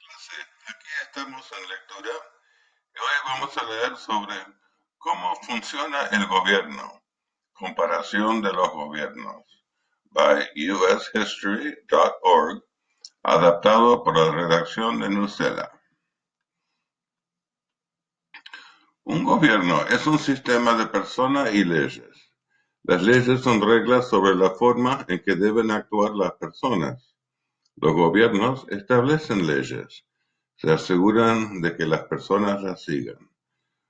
Sí, aquí estamos en lectura y hoy vamos a leer sobre cómo funciona el gobierno, comparación de los gobiernos, by ushistory.org, adaptado por la redacción de Nucela. Un gobierno es un sistema de personas y leyes. Las leyes son reglas sobre la forma en que deben actuar las personas. Los gobiernos establecen leyes, se aseguran de que las personas las sigan.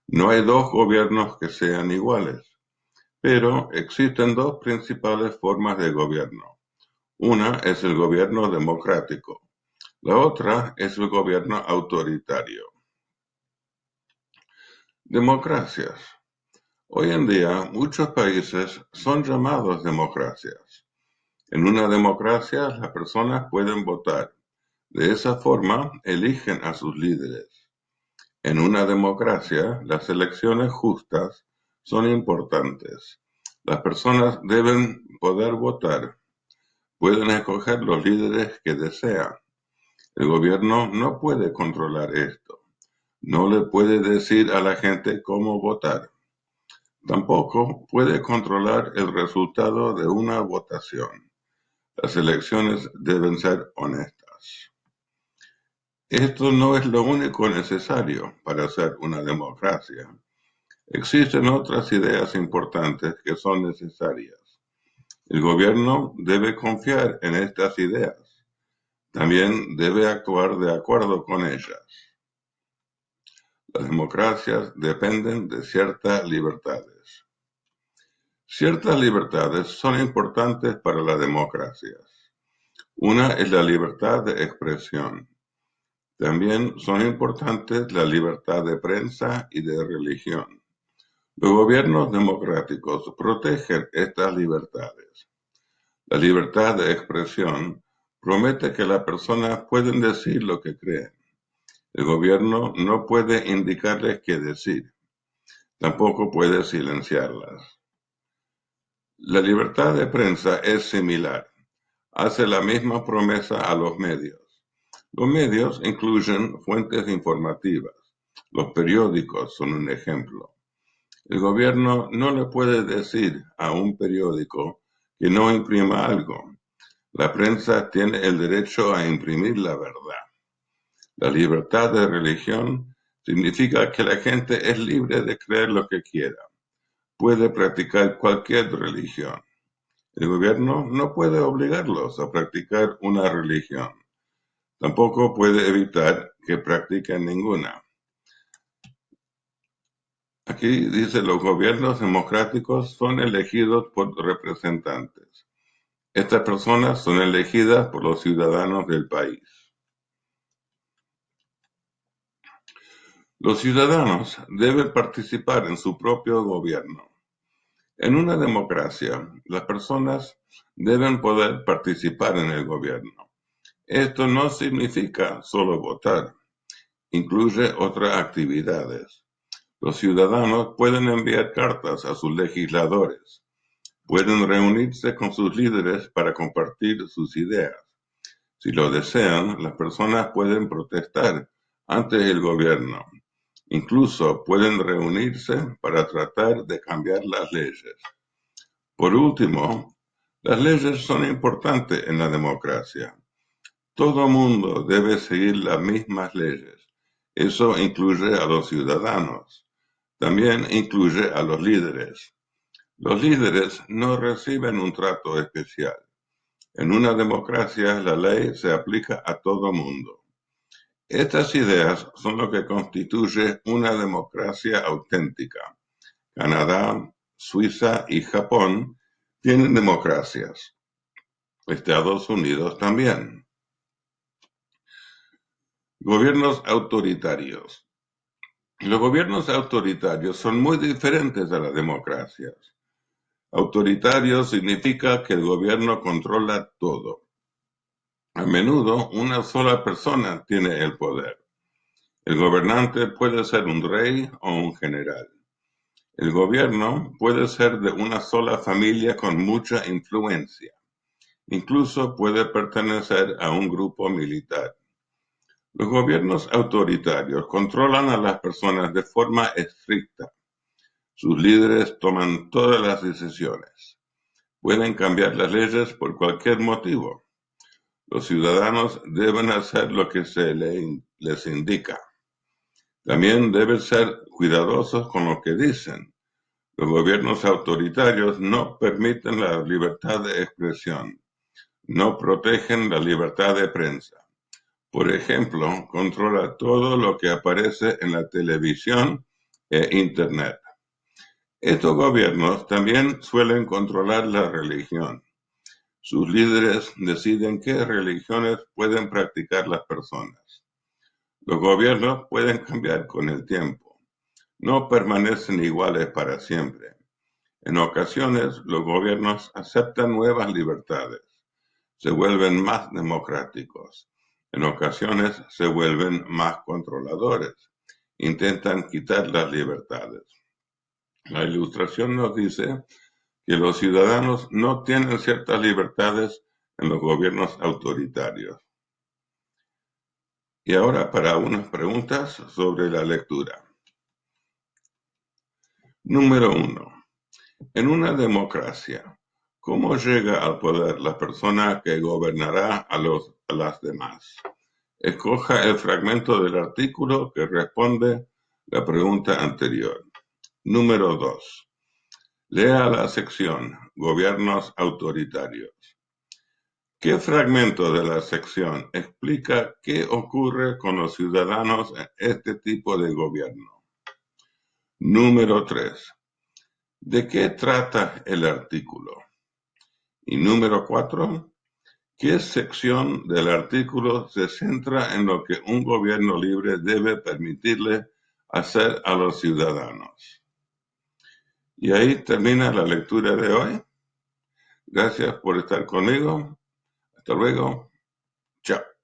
No hay dos gobiernos que sean iguales, pero existen dos principales formas de gobierno. Una es el gobierno democrático, la otra es el gobierno autoritario. Democracias. Hoy en día muchos países son llamados democracias. En una democracia las personas pueden votar. De esa forma eligen a sus líderes. En una democracia, las elecciones justas son importantes. Las personas deben poder votar, pueden escoger los líderes que desean. El gobierno no puede controlar esto. No le puede decir a la gente cómo votar. Tampoco puede controlar el resultado de una votación. Las elecciones deben ser honestas. Esto no es lo único necesario para ser una democracia. Existen otras ideas importantes que son necesarias. El gobierno debe confiar en estas ideas. También debe actuar de acuerdo con ellas. Las democracias dependen de ciertas libertades. Ciertas libertades son importantes para las democracias. Una es la libertad de expresión. También son importantes la libertad de prensa y de religión. Los gobiernos democráticos protegen estas libertades. La libertad de expresión promete que las personas pueden decir lo que creen. El gobierno no puede indicarles qué decir. Tampoco puede silenciarlas. La libertad de prensa es similar. Hace la misma promesa a los medios. Los medios incluyen fuentes informativas. Los periódicos son un ejemplo. El gobierno no le puede decir a un periódico que no imprima algo. La prensa tiene el derecho a imprimir la verdad. La libertad de religión significa que la gente es libre de creer lo que quiera. Puede practicar cualquier religión. El gobierno no puede obligarlos a practicar una religión. Tampoco puede evitar que practiquen ninguna. Aquí dice los gobiernos democráticos son elegidos por representantes. Estas personas son elegidas por los ciudadanos del país. Los ciudadanos deben participar en su propio gobierno. En una democracia, las personas deben poder participar en el gobierno. Esto no significa solo votar, incluye otras actividades. Los ciudadanos pueden enviar cartas a sus legisladores, pueden reunirse con sus líderes para compartir sus ideas. Si lo desean, las personas pueden protestar ante el gobierno. Incluso pueden reunirse para tratar de cambiar las leyes. Por último, las leyes son importantes en la democracia. Todo mundo debe seguir las mismas leyes. Eso incluye a los ciudadanos. También incluye a los líderes. Los líderes no reciben un trato especial. En una democracia, la ley se aplica a todo mundo. Estas ideas son lo que constituye una democracia auténtica. Canadá, Suiza y Japón tienen democracias. Estados Unidos también. Gobiernos autoritarios. Los gobiernos autoritarios son muy diferentes a las democracias. Autoritario significa que el gobierno controla todo. A menudo, una sola persona tiene el poder. El gobernante puede ser un rey o un general. El gobierno puede ser de una sola familia con mucha influencia. Incluso puede pertenecer a un grupo militar. Los gobiernos autoritarios controlan a las personas de forma estricta. Sus líderes toman todas las decisiones. Pueden cambiar las leyes por cualquier motivo. Los ciudadanos deben hacer lo que les indica. También deben ser cuidadosos con lo que dicen. Los gobiernos autoritarios no permiten la libertad de expresión, no protegen la libertad de prensa. Por ejemplo, controla todo lo que aparece en la televisión e Internet. Estos gobiernos también suelen controlar la religión. Sus líderes deciden qué religiones pueden practicar las personas. Los gobiernos pueden cambiar con el tiempo. No permanecen iguales para siempre. En ocasiones, los gobiernos aceptan nuevas libertades. Se vuelven más democráticos. En ocasiones, se vuelven más controladores. Intentan quitar las libertades. La ilustración nos dice que los ciudadanos no tienen ciertas libertades en los gobiernos autoritarios. Y ahora para unas preguntas sobre la lectura. Número 1. En una democracia, ¿cómo llega al poder la persona que gobernará a las demás? Escoja el fragmento del artículo que responde la pregunta anterior. Número 2. Lea la sección Gobiernos autoritarios. ¿Qué fragmento de la sección explica qué ocurre con los ciudadanos en este tipo de gobierno? Número 3. ¿De qué trata el artículo? Y número 4. ¿Qué sección del artículo se centra en lo que un gobierno libre debe permitirle hacer a los ciudadanos? Y ahí termina la lectura de hoy. Gracias por estar conmigo. Hasta luego. Chao.